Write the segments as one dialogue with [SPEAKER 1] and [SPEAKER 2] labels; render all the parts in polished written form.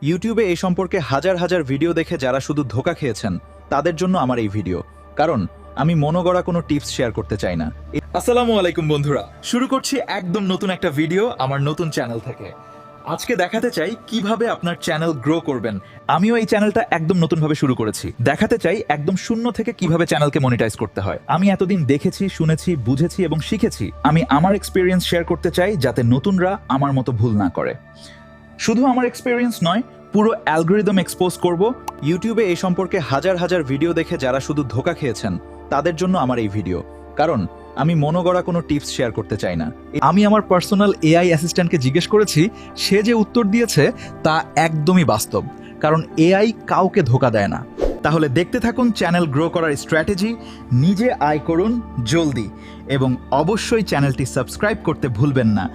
[SPEAKER 1] ইউটিউবে এই সম্পর্কে হাজার হাজার ভিডিও দেখে যারা শুধু ধোঁকা খেয়েছেন তাদের জন্য আমার এই ভিডিও, কারণ আমি মনোগড়া কোনো টিপস শেয়ার করতে চাই না। আসসালামু আলাইকুম বন্ধুরা, শুরু করছি একদম নতুন একটা ভিডিও আমার নতুন চ্যানেল থেকে। আজকে দেখাতে চাই কিভাবে আপনার চ্যানেল গ্রো করবেন। আমিও এই চ্যানেলটা একদম নতুনভাবে শুরু করেছি। দেখাতে চাই একদম শূন্য থেকে কিভাবে চ্যানেলকে মনিটাইজ করতে হয়। আমি এতদিন দেখেছি, শুনেছি, বুঝেছি এবং শিখেছি। আমি আমার এক্সপেরিয়েন্স শেয়ার করতে চাই যাতে নতুনরা আমার মতো ভুল না করে। শুধু আমার এক্সপেরিয়েন্স নয়, পুরো অ্যালগরিদম এক্সপোজ করব। ইউটিউবে এই সম্পর্কে হাজার হাজার ভিডিও দেখে যারা শুধু ধোঁকা খেয়েছেন তাদের জন্য আমার এই ভিডিও, কারণ আমি মনোগড়া কোনো টিপস শেয়ার করতে চাই না। আমি আমার পার্সোনাল এআই অ্যাসিস্ট্যান্টকে জিজ্ঞেস করেছি, সে যে উত্তর দিয়েছে তা একদমই বাস্তব, কারণ এআই কাউকে ধোঁকা দেয় না। তাহলে দেখতে থাকুন চ্যানেল গ্রো করার স্ট্র্যাটেজি। নিজে আয় করুন জলদি, এবং অবশ্যই চ্যানেলটি সাবস্ক্রাইব করতে ভুলবেন না।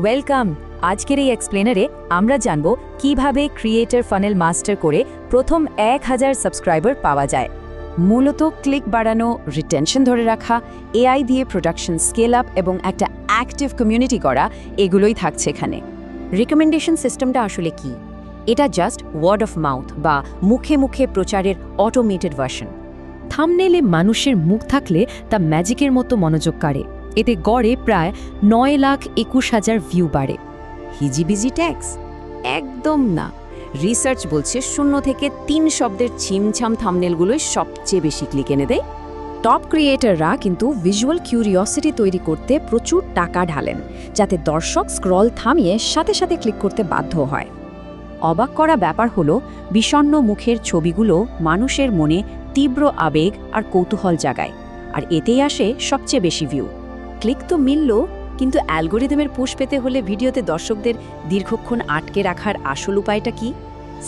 [SPEAKER 2] ওয়েলকাম। আজকের এই এক্সপ্লেনারে আমরা জানব কিভাবে ক্রিয়েটর ফানেল মাস্টার করে প্রথম 1000 সাবস্ক্রাইবার পাওয়া যায়। মূলত ক্লিক বাড়ানো, রিটেনশন ধরে রাখা, এআই দিয়ে প্রোডাকশন স্কেল আপ এবং একটা অ্যাক্টিভ কমিউনিটি করা, এগুলোই থাকছে এখানে। রিকমেন্ডেশন সিস্টেমটা আসলে কি? এটা জাস্ট ওয়ার্ড অফ মাউথ বা মুখে মুখে প্রচারের অটোমেটেড ভার্সন। থাম্বনেলে মানুষের মুখ থাকলে তা ম্যাজিকের মতো মনোযোগ কাড়ে। এতে গড়ে প্রায় 9,21,000 ভিউ বাড়ে। হিজিবিজি ট্যাক্স? একদম না। রিসার্চ বলছে 0 থেকে 3 শব্দের ছিমছাম থাম্বনেলগুলোই সবচেয়ে বেশি ক্লিক এনে দেয়। টপ ক্রিয়েটররা কিন্তু ভিজুয়াল কিউরিওসিটি তৈরি করতে প্রচুর টাকা ঢালেন, যাতে দর্শক স্ক্রল থামিয়ে সাথে সাথে ক্লিক করতে বাধ্য হয়। অবাক করা ব্যাপার হলো, বিষণ্ণ মুখের ছবিগুলো মানুষের মনে তীব্র আবেগ আর কৌতূহল জাগায়, আর এতেই আসে সবচেয়ে বেশি ভিউ। ক্লিক তো মিলল, কিন্তু অ্যালগোরিদমের পুশ পেতে হলে ভিডিওতে দর্শকদের দীর্ঘক্ষণ আটকে রাখার আসল উপায়টা কি?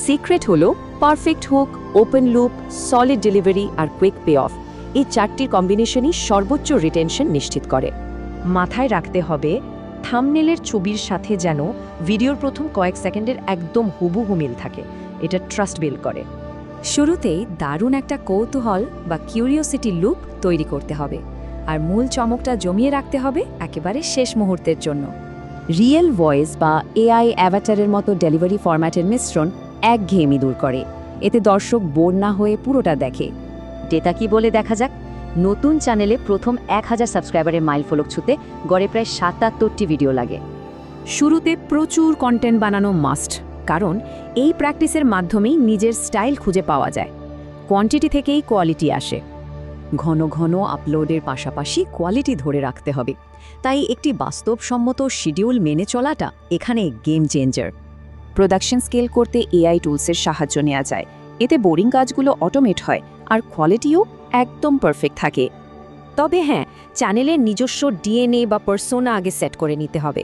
[SPEAKER 2] সিক্রেট হলো perfect hook, open loop, solid delivery আর কুইক পে অফ। এই চারটির কম্বিনেশনই সর্বোচ্চ রিটেনশন নিশ্চিত করে। মাথায় রাখতে হবে, থাম্বনেলের ছবির সাথে যেন ভিডিওর প্রথম কয়েক সেকেন্ডের একদম হুবহু মিল থাকে। এটা ট্রাস্ট বিল্ড করে। শুরুতেই দারুণ একটা কৌতূহল বা কিউরিওসিটি লুপ তৈরি করতে হবে, আর মূল চমকটা জমিয়ে রাখতে হবে একেবারে শেষ মুহূর্তের জন্য। রিয়েল ভয়েস বা এআই অ্যাভাটারের মতো ডেলিভারি ফরম্যাটের মিশ্রণ একঘেয়েমি দূর করে। এতে দর্শক বোর না হয়ে পুরোটা দেখে। ডেটা কি বলে দেখা যাক। নতুন চ্যানেলে প্রথম 1000 সাবস্ক্রাইবারের মাইলফলক ছুঁতে গড়ে প্রায় 77টি ভিডিও লাগে। শুরুতে প্রচুর কন্টেন্ট বানানো মাস্ট, কারণ এই প্র্যাকটিসের মাধ্যমেই নিজের স্টাইল খুঁজে পাওয়া যায়। কোয়ান্টিটি থেকেই কোয়ালিটি আসে। ঘন ঘন আপলোডের পাশাপাশি কোয়ালিটি ধরে রাখতে হবে। তাই একটি বাস্তবসম্মত শিডিউল মেনে চলাটা এখানে গেম চেঞ্জার। প্রোডাকশন স্কেল করতে এআই টুলসের সাহায্য নেওয়া যায়। এতে বোরিং কাজগুলো অটোমেট হয় আর কোয়ালিটিও একদম পারফেক্ট থাকে। তবে হ্যাঁ, চ্যানেলের নিজস্ব ডিএনএ বা পার্সোনা আগে সেট করে নিতে হবে,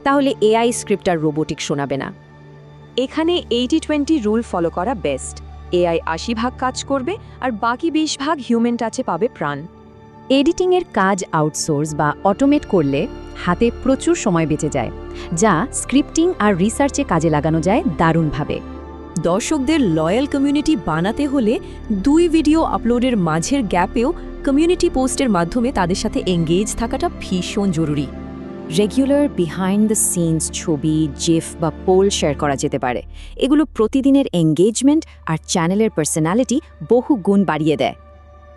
[SPEAKER 2] তাহলে এআই স্ক্রিপ্ট আর রোবোটিক শোনাবে না। এখানে 80-20 রুল ফলো করা বেস্ট। এআই 80% কাজ করবে আর বাকি 20% হিউম্যান টাচে পাবে প্রাণ। এডিটিংয়ের কাজ আউটসোর্স বা অটোমেট করলে হাতে প্রচুর সময় বেঁচে যায়, যা স্ক্রিপ্টিং আর রিসার্চে কাজে লাগানো যায় দারুণভাবে। দর্শকদের লয়াল কমিউনিটি বানাতে হলে 2 ভিডিও আপলোডের মাঝের গ্যাপেও কমিউনিটি পোস্টের মাধ্যমে তাদের সাথে এঙ্গেজ থাকাটা ভীষণ জরুরি। রেগুলার বিহাইন্ড দ্য সিনস ছবি, জিফ বা পোল শেয়ার করা যেতে পারে। এগুলো প্রতিদিনের এঙ্গেজমেন্ট আর চ্যানেলের পার্সোনালিটি বহু গুণ বাড়িয়ে দেয়।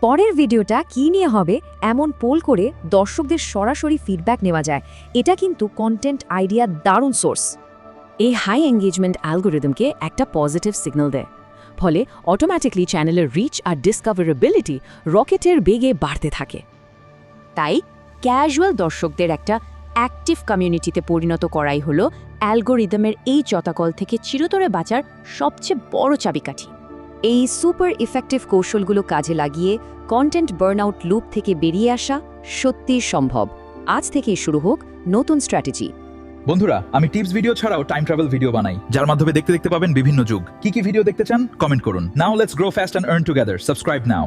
[SPEAKER 2] পরের ভিডিওটা কী নিয়ে হবে এমন পোল করে দর্শকদের সরাসরি ফিডব্যাক নেওয়া যায়। এটা কিন্তু কন্টেন্ট আইডিয়া দারুণ সোর্স। এই হাই এঙ্গেজমেন্ট অ্যালগোরিদমকে একটা পজিটিভ সিগন্যাল দেয়, ফলে অটোমেটিকলি চ্যানেলের রিচ আর ডিসকভারেবিলিটি রকেটের বেগে বাড়তে থাকে। তাই ক্যাজুয়াল দর্শকদের একটা অ্যাক্টিভ কমিউনিটিতে পরিণত করাই হলো অ্যালগোরিদমের এই চতাকল থেকে চিরতরে বাঁচার সবচেয়ে বড় চাবিকাঠি। এই সুপার ইফেক্টিভ কৌশলগুলো কাজে লাগিয়ে কন্টেন্ট বার্নআউট লুপ থেকে বেরিয়ে আসা সত্যিই সম্ভব। আজ থেকেই শুরু হোক নতুন স্ট্র্যাটেজি।
[SPEAKER 1] বন্ধুরা, আমি টিপস ভিডিও ছাড়াও টাইম ট্রাভেল ভিডিও বানাই, যার মাধ্যমে দেখতে দেখতে পাবেন বিভিন্ন যুগ। কি কি ভিডিও দেখতে চান কমেন্ট করুন। Now let's grow fast and earn together. Subscribe now.